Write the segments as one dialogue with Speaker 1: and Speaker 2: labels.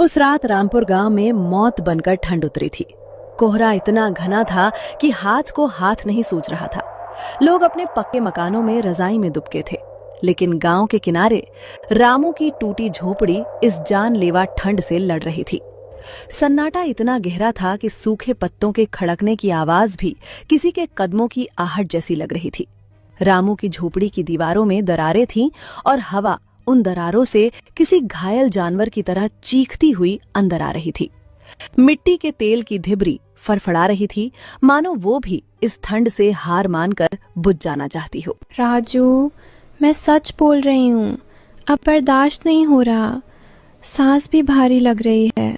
Speaker 1: उस रात रामपुर गांव में मौत बनकर ठंड उतरी थी। कोहरा इतना घना था कि हाथ को हाथ नहीं सूझ रहा था। लोग अपने पक्के मकानों में रजाई में दुबके थे, लेकिन गांव के किनारे रामू की टूटी झोपड़ी इस जानलेवा ठंड से लड़ रही थी। सन्नाटा इतना गहरा था कि सूखे पत्तों के खड़कने की आवाज भी किसी के कदमों की आहट जैसी लग रही थी। रामू की झोपड़ी की दीवारों में दरारें थीं और हवा उन दरारों से किसी घायल जानवर की तरह चीखती हुई अंदर आ रही थी। मिट्टी के तेल की धिबरी फड़फड़ा रही थी, मानो वो भी इस ठंड से हार मानकर बुझ जाना चाहती हो।
Speaker 2: राजू, मैं सच बोल रही हूँ, अब बर्दाश्त नहीं हो रहा। सांस भी भारी लग रही है।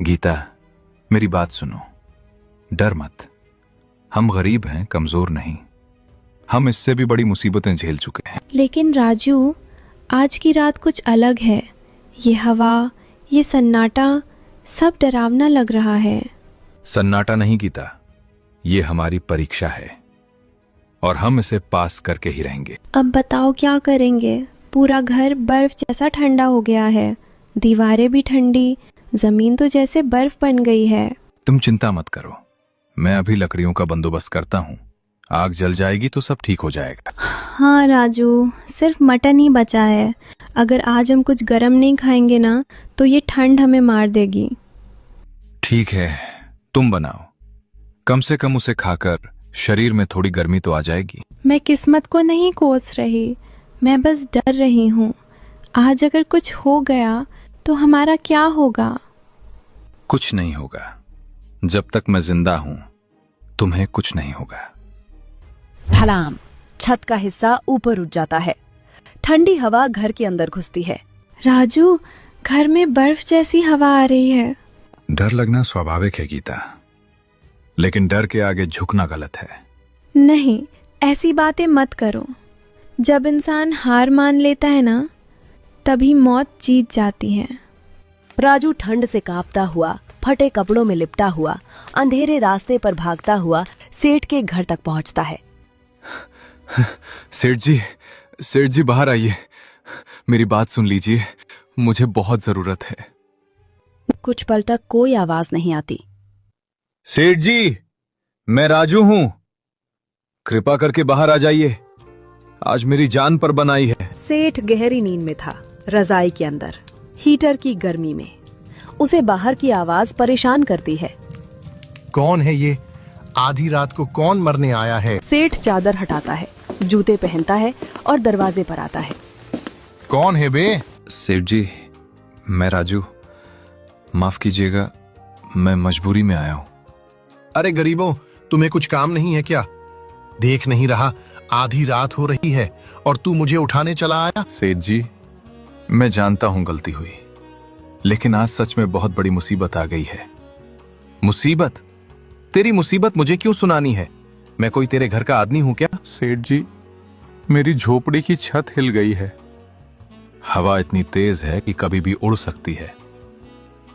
Speaker 3: गीता, मेरी बात सुनो, डर मत। हम गरीब हैं, कमजोर नहीं। हम इससे भी बड़ी मुसीबतें झेल चुके हैं।
Speaker 2: लेकिन राजू, आज की रात कुछ अलग है। ये हवा, ये सन्नाटा, सब डरावना लग रहा है।
Speaker 3: सन्नाटा नहीं गीता, ये हमारी परीक्षा है और हम इसे पास करके ही रहेंगे।
Speaker 2: अब बताओ क्या करेंगे? पूरा घर बर्फ जैसा ठंडा हो गया है, दीवारें भी ठंडी, जमीन तो जैसे बर्फ बन गई है।
Speaker 3: तुम चिंता मत करो, मैं अभी लकड़ियों का बंदोबस्त करता हूँ। आग जल जाएगी तो सब ठीक हो जाएगा।
Speaker 2: हाँ राजू, सिर्फ मटन ही बचा है। अगर आज हम कुछ गरम नहीं खाएंगे ना, तो ये ठंड हमें मार देगी।
Speaker 3: ठीक है, तुम बनाओ। कम से कम उसे खाकर शरीर में थोड़ी गर्मी तो आ जाएगी।
Speaker 2: मैं किस्मत को नहीं कोस रही, मैं बस डर रही हूँ। आज अगर कुछ हो गया तो हमारा क्या होगा?
Speaker 3: कुछ नहीं होगा। जब तक मैं जिंदा हूं, तुम्हें कुछ नहीं होगा।
Speaker 1: ढलाम, छत का हिस्सा ऊपर उठ जाता है। ठंडी हवा घर के अंदर घुसती है।
Speaker 2: राजू, घर में बर्फ जैसी हवा आ रही है।
Speaker 3: डर लगना स्वाभाविक है गीता, लेकिन डर के आगे झुकना गलत है।
Speaker 2: नहीं, ऐसी बातें मत करो। जब इंसान हार मान लेता है ना, तभी मौत जीत जाती है।
Speaker 1: राजू ठंड से कांपता हुआ, फटे कपड़ों में लिपटा हुआ, अंधेरे रास्ते पर भागता हुआ सेठ के घर तक पहुंचता है।
Speaker 3: सेठ जी बाहर आइए, मेरी बात सुन लीजिए, मुझे बहुत जरूरत है।
Speaker 1: कुछ पल तक कोई आवाज नहीं आती।
Speaker 3: सेठ जी, मैं राजू हूं, कृपा करके बाहर आ जाइए, आज मेरी जान पर बनाई है।
Speaker 1: सेठ गहरी नींद में था, रजाई के अंदर, हीटर की गर्मी में। उसे बाहर की आवाज परेशान करती है।
Speaker 4: कौन है ये? आधी रात को कौन मरने आया है?
Speaker 1: सेठ चादर हटाता है, जूते पहनता है और दरवाजे पर आता है।
Speaker 4: कौन है बे?
Speaker 3: सेठ जी, मैं राजू, माफ कीजिएगा, मैं मजबूरी में आया हूं।
Speaker 4: अरे गरीबों, तुम्हें कुछ काम नहीं है क्या? देख नहीं रहा आधी रात हो रही है और तू मुझे उठाने चला आया?
Speaker 3: सेठ जी, मैं जानता हूं गलती हुई, लेकिन आज सच में बहुत बड़ी मुसीबत आ गई है। मुसीबत? तेरी मुसीबत मुझे क्यों सुनानी है? मैं कोई तेरे घर का आदमी हूं क्या? सेठ जी, मेरी झोपड़ी की छत हिल गई है। हवा इतनी तेज है कि कभी भी उड़ सकती है।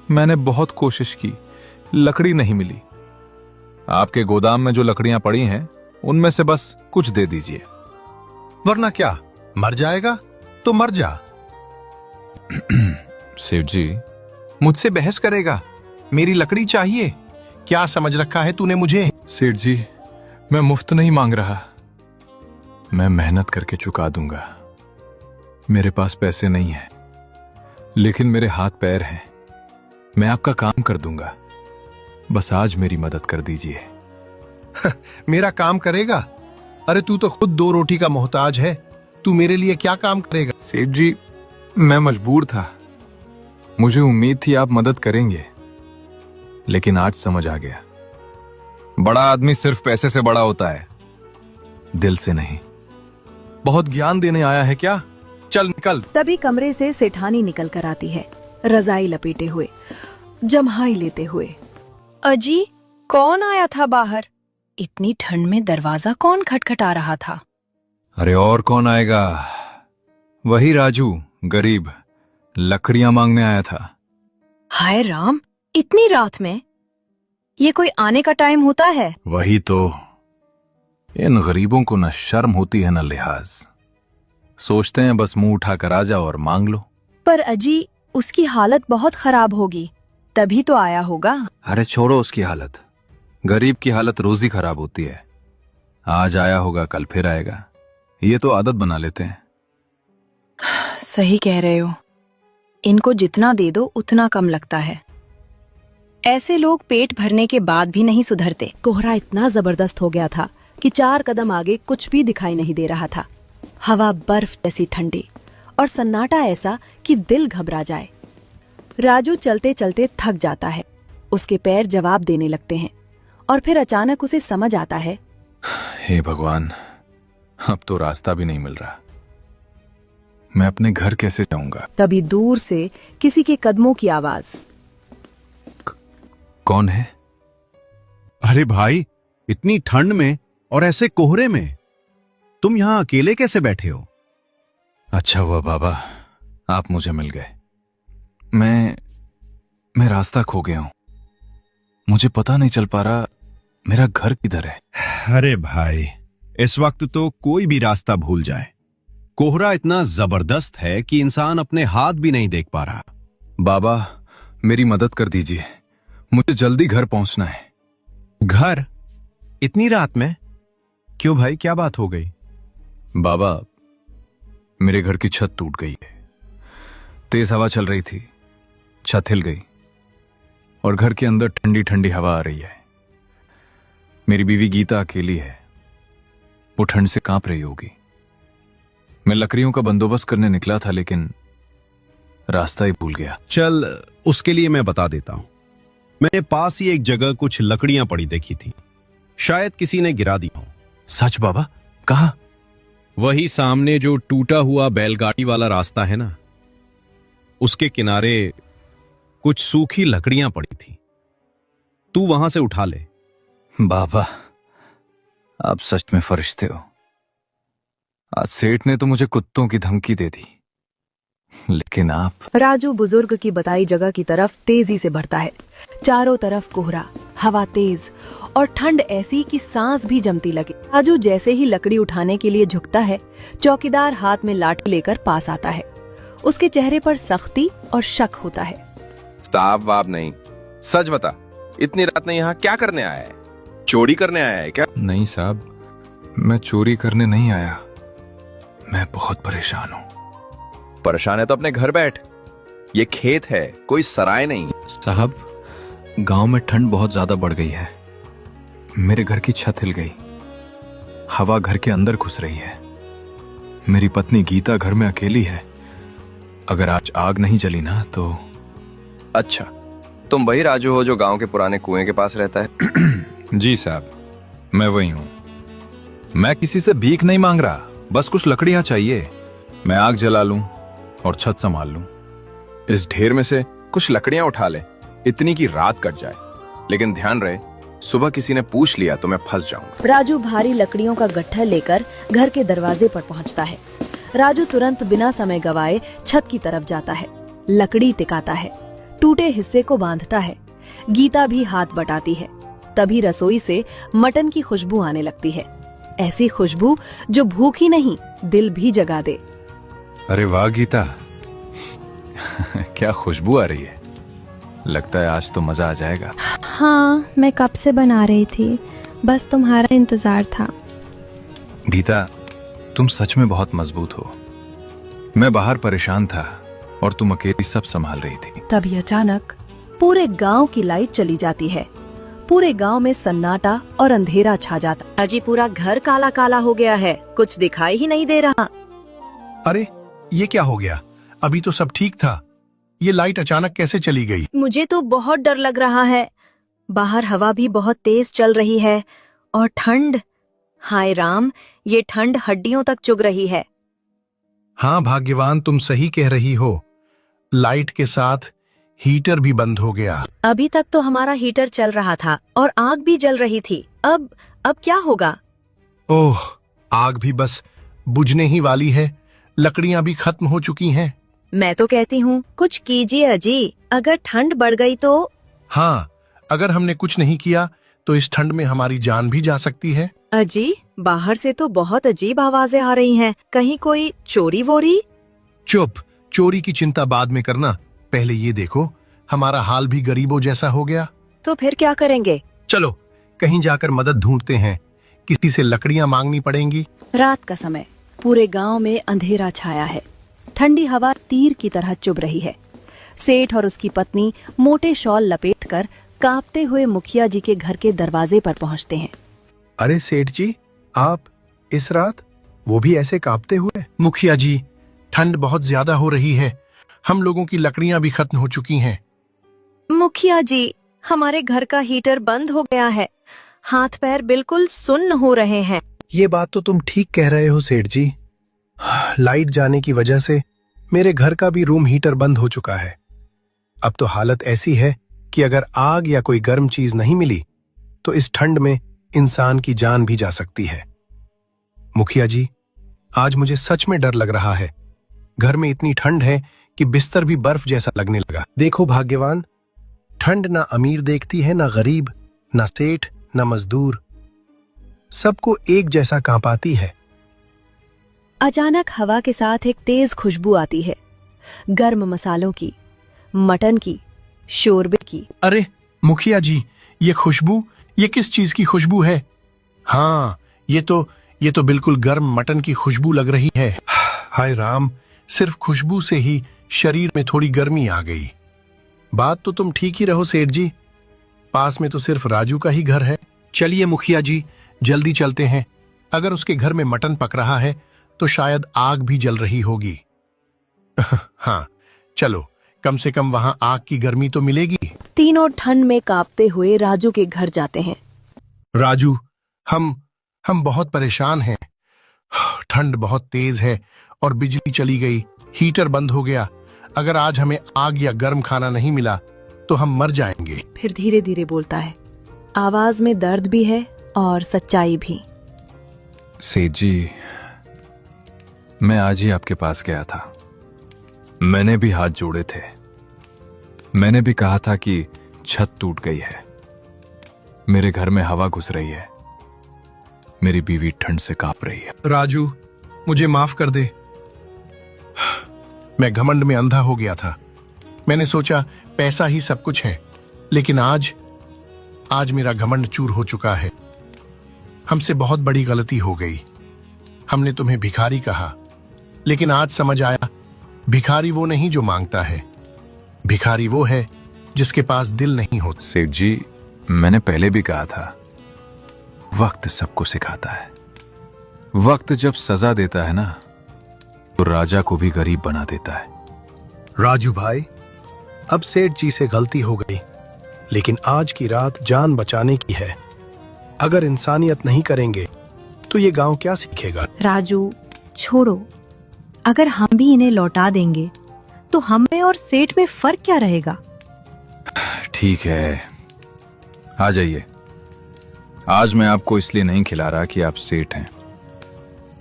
Speaker 3: मैंने बहुत कोशिश की, लकड़ी नहीं मिली। आपके गोदाम में जो लकड़ियां पड़ी हैं, उनमें से बस कुछ दे दीजिए।
Speaker 4: वरना क्या, मर जाएगा तो मर जा।
Speaker 3: सेठ जी, मुझसे बहस करेगा? मेरी लकड़ी चाहिए।
Speaker 4: क्या समझ रखा है तूने मुझे?
Speaker 3: सेठ जी, मैं मुफ्त नहीं मांग रहा, मैं मेहनत करके चुका दूंगा। मेरे पास पैसे नहीं हैं, लेकिन मेरे हाथ पैर हैं। मैं आपका काम कर दूंगा, बस आज मेरी मदद कर दीजिए।
Speaker 4: मेरा काम करेगा? अरे तू तो खुद 2 रोटी का मोहताज है, तू मेरे लिए क्या काम करेगा?
Speaker 3: सेठ जी, मैं मजबूर था, मुझे उम्मीद थी आप मदद करेंगे, लेकिन आज समझ आ गया, बड़ा आदमी सिर्फ पैसे से बड़ा होता है, दिल से नहीं।
Speaker 4: बहुत ज्ञान देने आया है क्या? चल निकल।
Speaker 1: तभी कमरे से सेठानी निकल कर आती है, रजाई लपेटे हुए, जम्हाई लेते हुए।
Speaker 2: अजी, कौन आया था बाहर?
Speaker 1: इतनी ठंड में दरवाजा कौन खटखटा रहा था?
Speaker 3: अरे और कौन आएगा, वही राजू, गरीब, लकड़ियां मांगने आया था।
Speaker 1: हाय राम, इतनी रात में? ये कोई आने का टाइम होता है?
Speaker 3: वही तो, इन गरीबों को न शर्म होती है न लिहाज। सोचते हैं बस मुंह उठाकर आ जाओ और मांग लो।
Speaker 1: पर अजी, उसकी हालत बहुत खराब होगी, तभी तो आया होगा।
Speaker 3: अरे छोड़ो उसकी हालत, गरीब की हालत रोज ही खराब होती है। आज आया होगा, कल फिर आएगा, ये तो आदत बना लेते हैं।
Speaker 1: सही कह रहे हो, इनको जितना दे दो उतना कम लगता है। ऐसे लोग पेट भरने के बाद भी नहीं सुधरते। कोहरा इतना जबरदस्त हो गया था कि 4 कदम आगे कुछ भी दिखाई नहीं दे रहा था। हवा बर्फ जैसी ठंडी और सन्नाटा ऐसा कि दिल घबरा जाए। राजू चलते चलते थक जाता है, उसके पैर जवाब देने लगते हैं और फिर अचानक उसे समझ आता है,
Speaker 3: हे भगवान, अब तो रास्ता भी नहीं मिल रहा, मैं अपने घर कैसे जाऊंगा।
Speaker 1: तभी दूर से किसी के कदमों की आवाज।
Speaker 3: कौन है?
Speaker 5: अरे भाई, इतनी ठंड में और ऐसे कोहरे में तुम यहां अकेले कैसे बैठे हो?
Speaker 3: अच्छा हुआ बाबा, आप मुझे मिल गए। मैं रास्ता खो गया हूं, मुझे पता नहीं चल पा रहा मेरा घर किधर है।
Speaker 5: अरे भाई, इस वक्त तो कोई भी रास्ता भूल जाए। कोहरा इतना जबरदस्त है कि इंसान अपने हाथ भी नहीं देख पा रहा।
Speaker 3: बाबा, मेरी मदद कर दीजिए, मुझे जल्दी घर पहुंचना है।
Speaker 5: घर? इतनी रात में? क्यों भाई, क्या बात हो गई?
Speaker 3: बाबा, मेरे घर की छत टूट गई है। तेज हवा चल रही थी, छत हिल गई और घर के अंदर ठंडी ठंडी हवा आ रही है। मेरी बीवी गीता अकेली है, वो ठंड से कांप रही होगी। मैं लकड़ियों का बंदोबस्त करने निकला था, लेकिन रास्ता ही भूल गया।
Speaker 5: चल, उसके लिए मैं बता देता हूं। मैंने पास ही एक जगह कुछ लकड़ियां पड़ी देखी थी, शायद किसी ने गिरा दी हो।
Speaker 3: सच बाबा? कहाँ?
Speaker 5: वही सामने जो टूटा हुआ बैलगाड़ी वाला रास्ता है ना, उसके किनारे कुछ सूखी लकड़ियां पड़ी थी, तू वहां से उठा ले।
Speaker 3: बाबा, आप सच में फरिश्ते हो। आज सेठ ने तो मुझे कुत्तों की धमकी दे दी, लेकिन आप।
Speaker 1: राजू बुजुर्ग की बताई जगह की तरफ तेजी से बढ़ता है। चारों तरफ कोहरा, हवा तेज और ठंड ऐसी कि सांस भी जमती लगे। राजू जैसे ही लकड़ी उठाने के लिए झुकता है, चौकीदार हाथ में लाठी लेकर पास आता है। उसके चेहरे पर सख्ती और शक होता है।
Speaker 6: साहब वाब नहीं, सच बता, इतनी रात में यहाँ क्या करने आया है? चोरी करने आया है क्या?
Speaker 3: नहीं साहब, मैं चोरी करने नहीं आया, मैं बहुत परेशान हूं।
Speaker 6: परेशान है तो अपने घर बैठ, ये खेत है, कोई सराय नहीं।
Speaker 3: साहब, गांव में ठंड बहुत ज्यादा बढ़ गई है, मेरे घर की छत हिल गई, हवा घर के अंदर घुस रही है। मेरी पत्नी गीता घर में अकेली है, अगर आज आग नहीं जली ना तो।
Speaker 6: अच्छा, तुम वही राजू हो जो गांव के पुराने कुएं के पास रहता है?
Speaker 3: जी साहब, मैं वही हूं। मैं किसी से भीख नहीं मांग रहा, बस कुछ लकड़ियां चाहिए, मैं आग जला लूं और छत संभाल लूं।
Speaker 6: इस ढेर में से कुछ लकड़ियां उठा ले, इतनी की रात कट जाए, लेकिन ध्यान रहे सुबह किसी ने पूछ लिया तो मैं फंस जाऊंगा।
Speaker 1: राजू भारी लकड़ियों का गट्ठर लेकर घर के दरवाजे पर पहुंचता है। राजू तुरंत बिना समय गवाए छत की तरफ जाता है, लकड़ी टिकाता है, टूटे हिस्से को बांधता है। गीता भी हाथ बटाती है। तभी रसोई से मटन की खुशबू आने लगती है, ऐसी खुशबू जो भूख ही नहीं दिल भी जगा दे।
Speaker 3: अरे वाह गीता, क्या खुशबू आ रही है, लगता है आज तो मजा आ जाएगा।
Speaker 2: हाँ, मैं कब से बना रही थी, बस तुम्हारा इंतजार था।
Speaker 3: गीता, तुम सच में बहुत मजबूत हो। मैं बाहर परेशान था और तुम अकेली सब संभाल रही थी।
Speaker 1: तभी अचानक पूरे गांव की लाइट चली जाती है। पूरे गांव में सन्नाटा और अंधेरा छा जाता। अजी पूरा घर काला काला हो गया है, कुछ दिखाई ही नहीं दे रहा।
Speaker 4: अरे ये क्या हो गया? अभी तो सब ठीक था, ये लाइट अचानक कैसे चली गई?
Speaker 1: मुझे तो बहुत डर लग रहा है। बाहर हवा भी बहुत तेज चल रही है और ठंड, हाय राम, ये ठंड हड्डियों तक चुभ रही है।
Speaker 4: हाँ भाग्यवान, तुम सही कह रही हो, लाइट के साथ हीटर भी बंद हो गया।
Speaker 1: अभी तक तो हमारा हीटर चल रहा था और आग भी जल रही थी। अब क्या होगा?
Speaker 4: ओह, आग भी बस बुझने ही वाली है, लकड़ियां भी खत्म हो चुकी हैं।
Speaker 1: मैं तो कहती हूँ कुछ कीजिए अजी, अगर ठंड बढ़ गई तो।
Speaker 4: हाँ, अगर हमने कुछ नहीं किया तो इस ठंड में हमारी जान भी जा सकती है।
Speaker 1: अजी, बाहर से तो बहुत अजीब आवाजें आ रही हैं, कहीं कोई चोरी वोरी?
Speaker 4: चुप, चोरी की चिंता बाद में करना, पहले ये देखो, हमारा हाल भी गरीबों जैसा हो गया।
Speaker 1: तो फिर क्या करेंगे?
Speaker 4: चलो कहीं जाकर मदद ढूंढते हैं, किसी से लकड़ियां मांगनी पड़ेंगी।
Speaker 1: रात का समय, पूरे गांव में अंधेरा छाया है। ठंडी हवा तीर की तरह चुभ रही है। सेठ और उसकी पत्नी मोटे शॉल लपेटकर कांपते हुए मुखिया जी के घर के दरवाजे पर पहुंचते हैं।
Speaker 4: अरे सेठ जी, आप इस रात, वो भी ऐसे कांपते हुए? मुखिया जी, ठंड बहुत ज्यादा हो रही है, हम लोगों की लकड़ियां भी खत्म हो चुकी हैं।
Speaker 1: मुखिया जी, हमारे घर का हीटर बंद हो गया है, हाथ पैर बिल्कुल सुन्न हो रहे हैं।
Speaker 7: ये बात तो तुम ठीक कह रहे हो सेठ जी। लाइट जाने की वजह से मेरे घर का भी रूम हीटर बंद हो चुका है। अब तो हालत ऐसी है कि अगर आग या कोई गर्म चीज नहीं मिली तो इस ठंड में इंसान की जान भी जा सकती है। मुखिया जी, आज मुझे सच में डर लग रहा है। घर में इतनी ठंड है कि बिस्तर भी बर्फ जैसा लगने लगा। देखो भाग्यवान, ठंड ना अमीर देखती है, ना गरीब, ना सेठ, ना मजदूर, सबको एक जैसा कांपाती है।
Speaker 1: अचानक हवा के साथ एक तेज खुशबू आती है, गर्म मसालों की, मटन की, शोरबे की।
Speaker 4: अरे मुखिया जी, ये खुशबू, ये किस चीज की खुशबू है? हाँ, ये तो बिल्कुल गर्म मटन की खुशबू लग रही है। हाय राम, सिर्फ खुशबू से ही शरीर में थोड़ी गर्मी आ गई। बात तो तुम ठीक ही रहो सेठ जी, पास में तो सिर्फ राजू का ही घर है। चलिए मुखिया जी, जल्दी चलते हैं। अगर उसके घर में मटन पक रहा है तो शायद आग भी जल रही होगी। हाँ चलो, कम से कम वहां आग की गर्मी तो मिलेगी।
Speaker 1: तीनों ठंड में कांपते हुए राजू के घर जाते हैं।
Speaker 4: राजू, हम बहुत परेशान हैं। ठंड बहुत तेज है और बिजली चली गई, हीटर बंद हो गया। अगर आज हमें आग या गर्म खाना नहीं मिला तो हम मर जाएंगे।
Speaker 1: फिर धीरे धीरे बोलता है, आवाज में दर्द भी है और सच्चाई भी।
Speaker 3: सेठ जी, मैं आज ही आपके पास गया था। मैंने भी हाथ जोड़े थे। मैंने भी कहा था कि छत टूट गई है, मेरे घर में हवा घुस रही है, मेरी बीवी ठंड से कांप रही है।
Speaker 4: राजू, मुझे माफ कर दे। मैं घमंड में अंधा हो गया था। मैंने सोचा पैसा ही सब कुछ है, लेकिन आज मेरा घमंड चूर हो चुका है। हमसे बहुत बड़ी गलती हो गई। हमने तुम्हें भिखारी कहा, लेकिन आज समझ आया, भिखारी वो नहीं जो मांगता है, भिखारी वो है जिसके पास दिल नहीं होता।
Speaker 3: सेठ जी, मैंने पहले भी कहा था, वक्त सबको सिखाता है। वक्त जब सजा देता है ना, तो राजा को भी गरीब बना देता है।
Speaker 7: राजू भाई, अब सेठ जी से गलती हो गई, लेकिन आज की रात जान बचाने की है। अगर इंसानियत नहीं करेंगे तो ये गांव क्या सीखेगा?
Speaker 8: राजू, छोड़ो, अगर हम भी इन्हें लौटा देंगे तो हम में और सेठ में फर्क क्या रहेगा?
Speaker 3: ठीक है, आ जाइए। आज मैं आपको इसलिए नहीं खिला रहा कि आप सेठ हैं,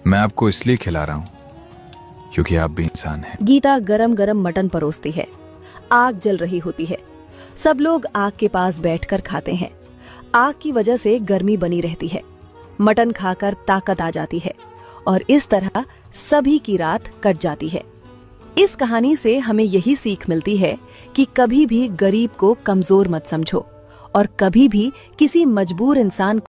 Speaker 3: मैं आपको इसलिए खिला रहा हूं क्योंकि आप भी इंसान हैं।
Speaker 1: गीता गरम गरम मटन परोसती है। आग जल रही होती है। सब लोग आग के पास बैठकर खाते हैं। आग की वजह से गर्मी बनी रहती है। मटन खाकर ताकत आ जाती है और इस तरह सभी की रात कट जाती है। इस कहानी से हमें यही सीख मिलती है कि कभी भी गरीब को कमजोर मत समझो और कभी भी किसी मजबूर इंसान